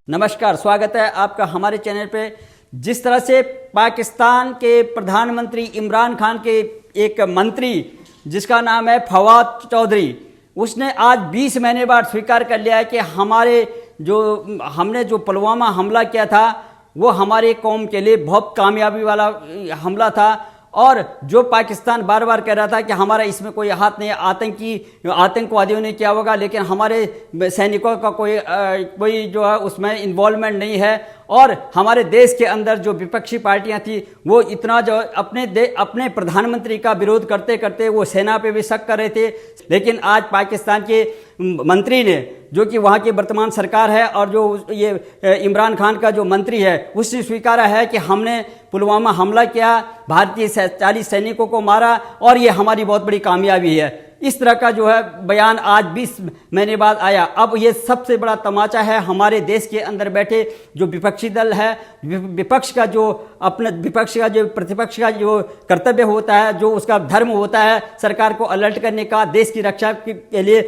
नमस्कार, स्वागत है आपका हमारे चैनल पे। जिस तरह से पाकिस्तान के प्रधानमंत्री इमरान खान के एक मंत्री जिसका नाम है फवाद चौधरी, उसने आज 20 महीने बाद स्वीकार कर लिया है कि हमने जो पुलवामा हमला किया था वो हमारे कौम के लिए बहुत कामयाबी वाला हमला था। और जो पाकिस्तान बार बार कह रहा था कि हमारा इसमें कोई हाथ नहीं, आतंकवादियों ने किया होगा, लेकिन हमारे सैनिकों का कोई जो है उसमें इन्वॉल्वमेंट नहीं है। और हमारे देश के अंदर जो विपक्षी पार्टियां थी वो इतना जो अपने प्रधानमंत्री का विरोध करते करते वो सेना पे भी शक कर रहे थे। लेकिन आज पाकिस्तान के मंत्री ने, जो कि वहाँ की वर्तमान सरकार है और जो ये इमरान खान का जो मंत्री है, उसने स्वीकारा है कि हमने पुलवामा हमला किया, भारतीय 40 सैनिकों को मारा और ये हमारी बहुत बड़ी कामयाबी है। इस तरह का जो है बयान आज 20 महीने बाद आया। अब ये सबसे बड़ा तमाचा है हमारे देश के अंदर बैठे जो विपक्षी दल है, विपक्ष का जो प्रतिपक्ष का जो कर्तव्य होता है, जो उसका धर्म होता है सरकार को अलर्ट करने का, देश की रक्षा के लिए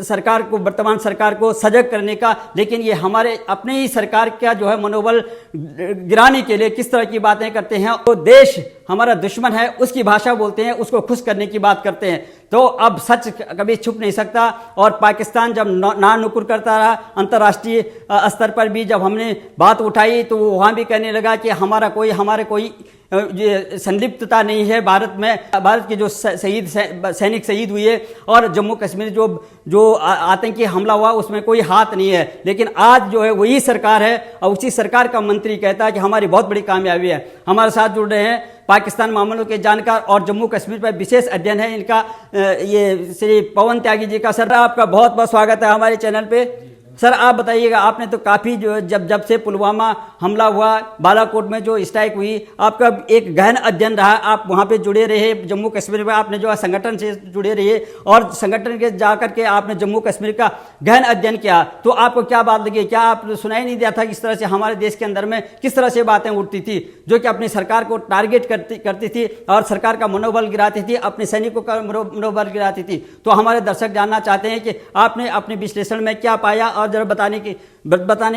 सरकार को, वर्तमान सरकार को सजग करने का। लेकिन ये हमारे अपने ही सरकार का जो है मनोबल गिराने के लिए किस तरह की बातें करते हैं। तो देश हमारा दुश्मन है उसकी भाषा बोलते हैं, उसको खुश करने की बात करते हैं। तो अब सच कभी छुप नहीं सकता। और पाकिस्तान जब ना नुकुर करता रहा, अंतर्राष्ट्रीय स्तर पर भी जब हमने बात उठाई तो वो वहाँ भी कहने लगा कि हमारे कोई ये संलिप्तता नहीं है भारत में। भारत के जो सैनिक शहीद हुए और जम्मू कश्मीर जो आतंकी हमला हुआ उसमें कोई हाथ नहीं है। लेकिन आज जो है वही सरकार है और उसी सरकार का मंत्री कहता है कि हमारी बहुत बड़ी कामयाबी है। हमारे साथ जुड़ रहे हैं पाकिस्तान मामलों के जानकार और जम्मू कश्मीर पर विशेष अध्ययन है इनका, ये श्री पवन त्यागी जी का। सर, आपका बहुत बहुत स्वागत है हमारे चैनल पे। सर, आप बताइएगा, आपने तो काफ़ी जो जब से पुलवामा हमला हुआ, बालाकोट में जो स्ट्राइक हुई, आपका एक गहन अध्ययन रहा, आप वहाँ पे जुड़े रहे, जम्मू कश्मीर में आपने जो है संगठन से जुड़े रहे और संगठन के जाकर के आपने जम्मू कश्मीर का गहन अध्ययन किया। तो आपको क्या बात लगी? क्या आप सुनाई नहीं दिया था किस तरह से हमारे देश के अंदर में किस तरह से बातें उठती थी जो कि अपनी सरकार को टारगेट करती थी और सरकार का मनोबल गिराती थी, अपने सैनिकों का मनोबल गिराती थी? तो हमारे दर्शक जानना चाहते हैं कि आपने अपने विश्लेषण में क्या पाया और जरा बताने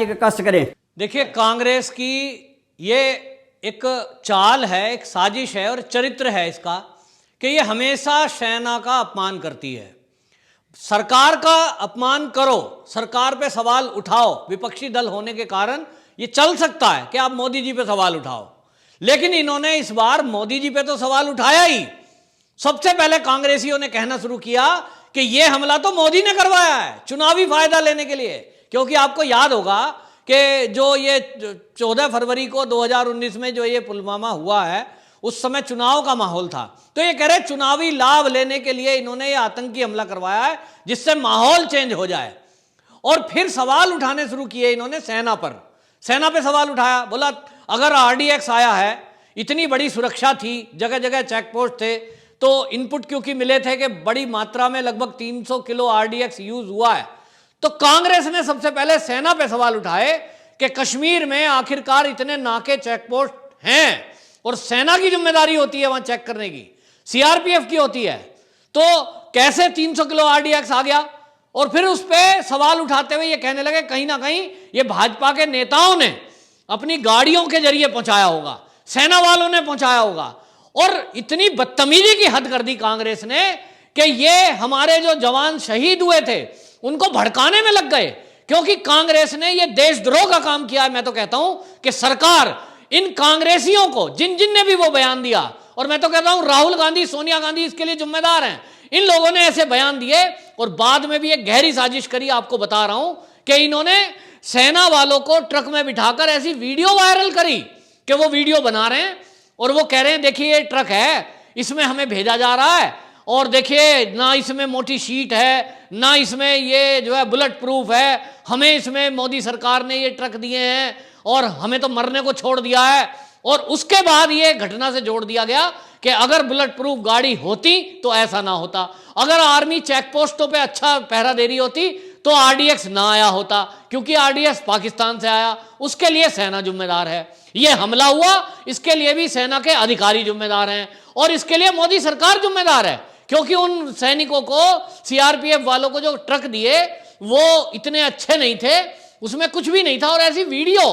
का कष्ट करें। देखिए, कांग्रेस की ये एक चाल है, एक साजिश है और चरित्र है इसका कि ये हमेशा सेना का अपमान करती है। सरकार का अपमान करो, सरकार पे सवाल उठाओ, विपक्षी दल होने के कारण ये चल सकता है कि आप मोदी जी पे सवाल उठाओ, लेकिन इन्होंने इस बार मोदी जी पे तो सवाल उठाया ही। सबसे पहले कांग्रेसियों ने कहना शुरू किया कि ये हमला तो मोदी ने करवाया है चुनावी फायदा लेने के लिए। क्योंकि आपको याद होगा कि जो ये 14 फरवरी को 2019 में जो ये पुलवामा हुआ है, उस समय चुनाव का माहौल था। तो ये कह रहे चुनावी लाभ लेने के लिए इन्होंने ये आतंकी हमला करवाया है जिससे माहौल चेंज हो जाए। और फिर सवाल उठाने शुरू किए इन्होंने सेना पे सवाल उठाया। बोला अगर RDX आया है, इतनी बड़ी सुरक्षा थी, जगह जगह चेक पोस्ट थे, तो इनपुट क्योंकि मिले थे कि बड़ी मात्रा में लगभग 300 किलो RDX यूज हुआ है। तो कांग्रेस ने सबसे पहले सेना पे सवाल उठाए कि कश्मीर में आखिरकार इतने नाके चेक पोस्ट हैं और सेना की जिम्मेदारी होती है वहां चेक करने की, CRPF की होती है, तो कैसे 300 किलो RDX आ गया? और फिर उस पर सवाल उठाते हुए ये कहने लगे कहीं ना कहीं ये भाजपा के नेताओं ने अपनी गाड़ियों के जरिए पहुंचाया होगा, सेना वालों ने पहुंचाया होगा। और इतनी बदतमीजी की हद कर दी कांग्रेस ने कि ये हमारे जो जवान शहीद हुए थे उनको भड़काने में लग गए, क्योंकि कांग्रेस ने ये देशद्रोह का काम किया है। मैं तो कहता हूं कि सरकार इन कांग्रेसियों को, जिन ने भी वो बयान दिया, और मैं तो कहता हूं राहुल गांधी, सोनिया गांधी इसके लिए जिम्मेदार हैं, इन लोगों ने ऐसे बयान दिए और बाद में भी एक गहरी साजिश करी। आपको बता रहा हूं कि इन्होंने सेना वालों को ट्रक में बिठाकर ऐसी वीडियो वायरल करी कि वो वीडियो बना रहे हैं और वो कह रहे हैं देखिए ये ट्रक है, इसमें हमें भेजा जा रहा है, और देखिए ना इसमें मोटी शीट है, ना इसमें ये जो है बुलेट प्रूफ है, हमें इसमें मोदी सरकार ने ये ट्रक दिए हैं और हमें तो मरने को छोड़ दिया है। और उसके बाद ये घटना से जोड़ दिया गया कि अगर बुलेट प्रूफ गाड़ी होती तो ऐसा ना होता, अगर आर्मी चेक पोस्टों पे अच्छा पहरा दे रही होती तो RDX ना आया होता, क्योंकि RDX पाकिस्तान से आया, उसके लिए सेना जिम्मेदार है। ये हमला हुआ, इसके लिए भी सेना के अधिकारी जिम्मेदार हैं और इसके लिए मोदी सरकार जिम्मेदार है, क्योंकि उन सैनिकों को, CRPF वालों को जो ट्रक दिए वो इतने अच्छे नहीं थे, उसमें कुछ भी नहीं था। और ऐसी वीडियो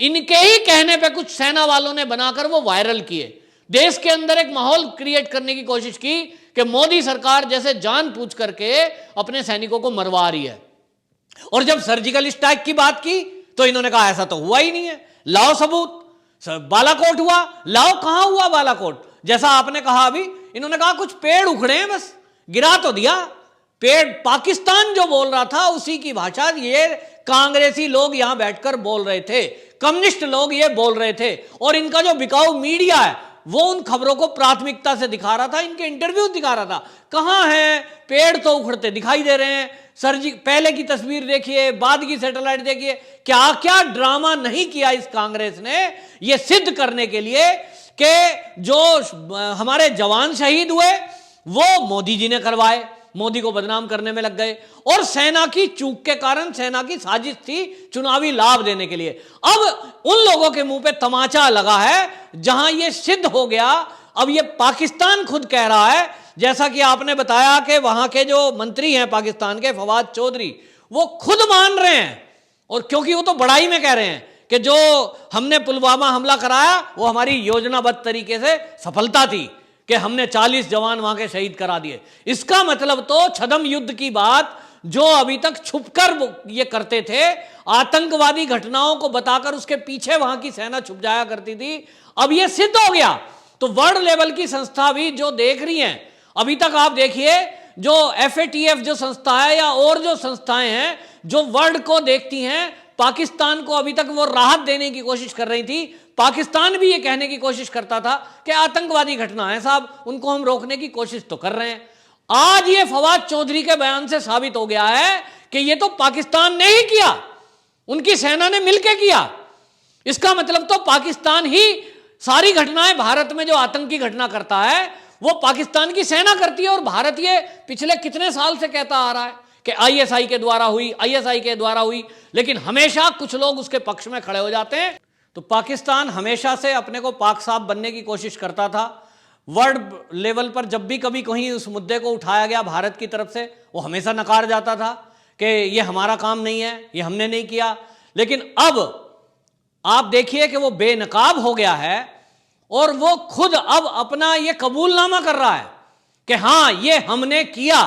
इनके ही कहने पे कुछ सेना वालों ने बनाकर वो वायरल किए, देश के अंदर एक माहौल क्रिएट करने की कोशिश की कि मोदी सरकार जैसे जानबूझ करके अपने सैनिकों को मरवा रही है। और जब सर्जिकल स्ट्राइक की बात की तो इन्होंने कहा ऐसा तो हुआ ही नहीं है, लाओ सबूत। बालाकोट हुआ, लाओ, कहां हुआ बालाकोट? जैसा आपने कहा अभी, इन्होंने कहा कुछ पेड़ उखड़े हैं, बस गिरा तो दिया। पेड़ पाकिस्तान जो बोल रहा था उसी की भाषा ये कांग्रेसी लोग यहां बैठकर बोल रहे थे, कम्युनिस्ट लोग ये बोल रहे थे। और इनका जो बिकाऊ मीडिया है वो उन खबरों को प्राथमिकता से दिखा रहा था, इनके इंटरव्यू दिखा रहा था। कहां है? पेड़ तो उखड़ते दिखाई दे रहे हैं। सर जी पहले की तस्वीर देखिए, बाद की सैटेलाइट देखिए, क्या क्या ड्रामा नहीं किया इस कांग्रेस ने यह सिद्ध करने के लिए कि जो हमारे जवान शहीद हुए वो मोदी जी ने करवाए, मोदी को बदनाम करने में लग गए। और सेना की चूक के कारण, सेना की साजिश थी चुनावी लाभ देने के लिए। अब उन लोगों के मुंह पे तमाचा लगा है जहां यह सिद्ध हो गया। अब यह पाकिस्तान खुद कह रहा है, जैसा कि आपने बताया कि वहां के जो मंत्री हैं पाकिस्तान के, फवाद चौधरी, वो खुद मान रहे हैं। और क्योंकि वो तो बड़ाई में कह रहे हैं कि जो हमने पुलवामा हमला कराया वो हमारी योजनाबद्ध तरीके से सफलता थी कि हमने 40 जवान वहां के शहीद करा दिए। इसका मतलब तो छद्म युद्ध की बात जो अभी तक छुपकर ये करते थे, आतंकवादी घटनाओं को बताकर उसके पीछे वहां की सेना छुप जाया करती थी, अब ये सिद्ध हो गया। तो वर्ल्ड लेवल की संस्था भी जो देख रही हैं, अभी तक आप देखिए जो FATF जो संस्था है या और जो संस्थाएं हैं जो वर्ल्ड को देखती हैं, पाकिस्तान को अभी तक वो राहत देने की कोशिश कर रही थी। पाकिस्तान भी ये कहने की कोशिश करता था कि आतंकवादी घटना है साहब, उनको हम रोकने की कोशिश तो कर रहे हैं। आज ये फवाद चौधरी के बयान से साबित हो गया है कि ये तो पाकिस्तान ने ही किया, उनकी सेना ने मिलकर किया। इसका मतलब तो पाकिस्तान ही सारी घटनाएं, भारत में जो आतंकी घटना करता है वो पाकिस्तान की सेना करती है। और भारत ये पिछले कितने साल से कहता आ रहा है कि ISI के द्वारा हुई, ISI के द्वारा हुई, लेकिन हमेशा कुछ लोग उसके पक्ष में खड़े हो जाते हैं। तो पाकिस्तान हमेशा से अपने को पाक साफ बनने की कोशिश करता था। वर्ल्ड लेवल पर जब भी कभी कहीं उस मुद्दे को उठाया गया भारत की तरफ से, वो हमेशा नकार जाता था कि ये हमारा काम नहीं है, ये हमने नहीं किया। लेकिन अब आप देखिए कि वो बेनकाब हो गया है और वो खुद अब अपना ये कबूलनामा कर रहा है कि हां ये हमने किया।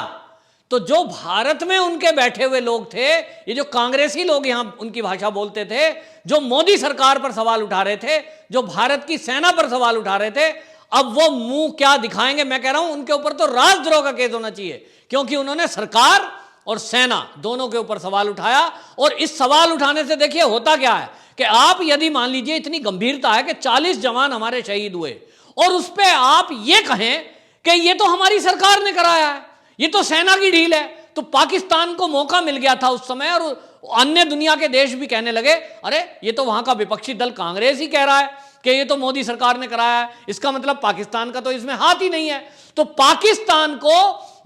तो जो भारत में उनके बैठे हुए लोग थे, ये जो कांग्रेसी लोग यहां उनकी भाषा बोलते थे, जो मोदी सरकार पर सवाल उठा रहे थे, जो भारत की सेना पर सवाल उठा रहे थे, अब वो मुंह क्या दिखाएंगे? मैं कह रहा हूं उनके ऊपर तो राजद्रोह का केस होना चाहिए, क्योंकि उन्होंने सरकार और सेना दोनों के ऊपर सवाल उठाया। और इस सवाल उठाने से देखिए होता क्या है कि आप यदि मान लीजिए इतनी गंभीरता है कि 40 जवान हमारे शहीद हुए और उस पर आप ये कहें कि ये तो हमारी सरकार ने कराया है, ये तो सेना की ढील है, तो पाकिस्तान को मौका मिल गया था उस समय और अन्य दुनिया के देश भी कहने लगे अरे ये तो वहां का विपक्षी दल कांग्रेस ही कह रहा है कि ये तो मोदी सरकार ने कराया है, इसका मतलब पाकिस्तान का तो इसमें हाथ ही नहीं है। तो पाकिस्तान को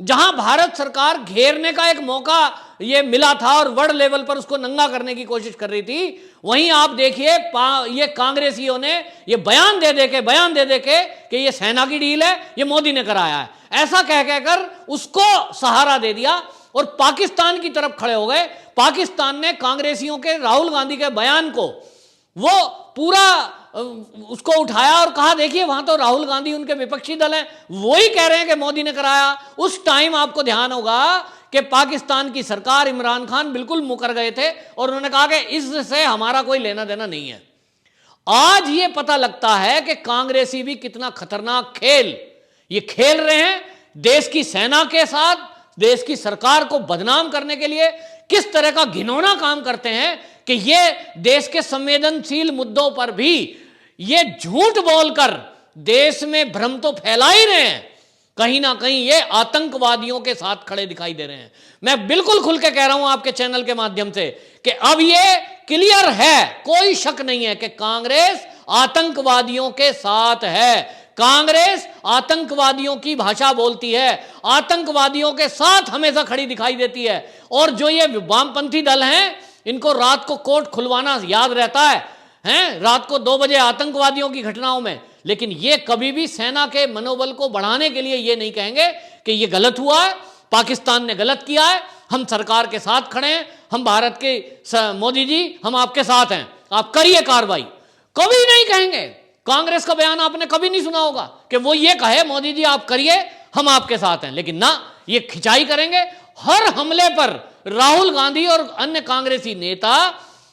जहां भारत सरकार घेरने का एक मौका ये मिला था और वर्ल्ड लेवल पर उसको नंगा करने की कोशिश कर रही थी, वहीं आप देखिए ये कांग्रेसियों ने ये बयान दे दे के कि ये सेना की डील है, ये मोदी ने कराया है, ऐसा कह कहकर उसको सहारा दे दिया और पाकिस्तान की तरफ खड़े हो गए। पाकिस्तान ने कांग्रेसियों के राहुल गांधी के बयान को वो पूरा उसको उठाया और कहा देखिए वहां तो राहुल गांधी उनके विपक्षी दल हैं, वो ही कह रहे हैं कि मोदी ने कराया। उस टाइम आपको ध्यान होगा कि पाकिस्तान की सरकार, इमरान खान बिल्कुल मुकर गए थे और उन्होंने कहा कि इससे हमारा कोई लेना देना नहीं है। आज ये पता लगता है कि कांग्रेसी भी कितना खतरनाक खेल ये खेल रहे हैं देश की सेना के साथ, देश की सरकार को बदनाम करने के लिए किस तरह का घिनौना काम करते हैं कि ये देश के संवेदनशील मुद्दों पर भी ये झूठ बोलकर देश में भ्रम तो फैला ही रहे हैं, कहीं ना कहीं ये आतंकवादियों के साथ खड़े दिखाई दे रहे हैं। मैं बिल्कुल खुल के कह रहा हूं आपके चैनल के माध्यम से कि अब ये क्लियर है, कोई शक नहीं है कि कांग्रेस आतंकवादियों के साथ है, कांग्रेस आतंकवादियों की भाषा बोलती है, आतंकवादियों के साथ हमेशा खड़ी दिखाई देती है। और जो ये वामपंथी दल हैं, इनको रात को कोर्ट खुलवाना याद रहता है रात को 2 बजे आतंकवादियों की घटनाओं में, लेकिन ये कभी भी सेना के मनोबल को बढ़ाने के लिए ये नहीं कहेंगे कि ये गलत हुआ है, पाकिस्तान ने गलत किया है, हम सरकार के साथ खड़े हैं, हम भारत के मोदी जी हम आपके साथ हैं, आप करिए कार्रवाई। कभी नहीं कहेंगे। कांग्रेस का बयान आपने कभी नहीं सुना होगा कि वो ये कहे मोदी जी आप करिए, हम आपके साथ हैं। लेकिन ना, ये खिंचाई करेंगे। हर हमले पर राहुल गांधी और अन्य कांग्रेसी नेता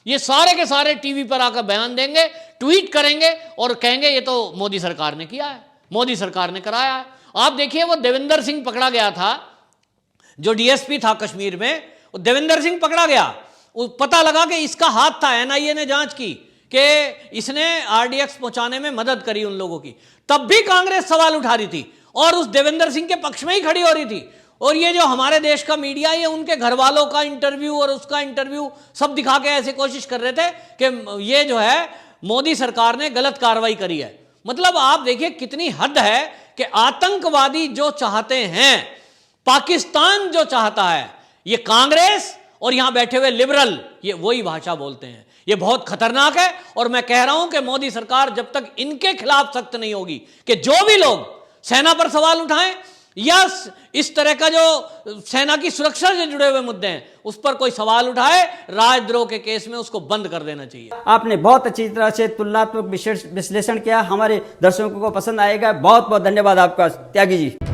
ये सारे के सारे टीवी पर आकर बयान देंगे, ट्वीट करेंगे और कहेंगे ये तो मोदी सरकार ने किया है, मोदी सरकार ने कराया है। आप देखिए, वो देविंदर सिंह पकड़ा गया था, जो डीएसपी था कश्मीर में, वो देविंदर सिंह पकड़ा गया। पता लगा कि इसका हाथ था, एनआईए ने जांच की कि इसने आरडीएक्स पहुंचाने में मदद करी उन लोगों की। तब भी कांग्रेस सवाल उठा रही थी और उस देविंदर सिंह के पक्ष में ही खड़ी हो रही थी। और ये जो हमारे देश का मीडिया, ये उनके घर वालों का इंटरव्यू और उसका इंटरव्यू सब दिखा के ऐसे कोशिश कर रहे थे कि ये जो है मोदी सरकार ने गलत कार्रवाई करी है। मतलब आप देखिए कितनी हद है कि आतंकवादी जो चाहते हैं, पाकिस्तान जो चाहता है, ये कांग्रेस और यहां बैठे हुए लिबरल ये वही भाषा बोलते हैं। ये बहुत खतरनाक है। और मैं कह रहा हूं कि मोदी सरकार जब तक इनके खिलाफ सख्त नहीं होगी, कि जो भी लोग सेना पर सवाल उठाएं या इस तरह का जो सेना की सुरक्षा से जुड़े हुए मुद्दे हैं उस पर कोई सवाल उठाए, राजद्रोह के केस में उसको बंद कर देना चाहिए। आपने बहुत अच्छी तरह से तुलनात्मक विश्लेषण किया, हमारे दर्शकों को पसंद आएगा। बहुत बहुत धन्यवाद आपका, त्यागी जी।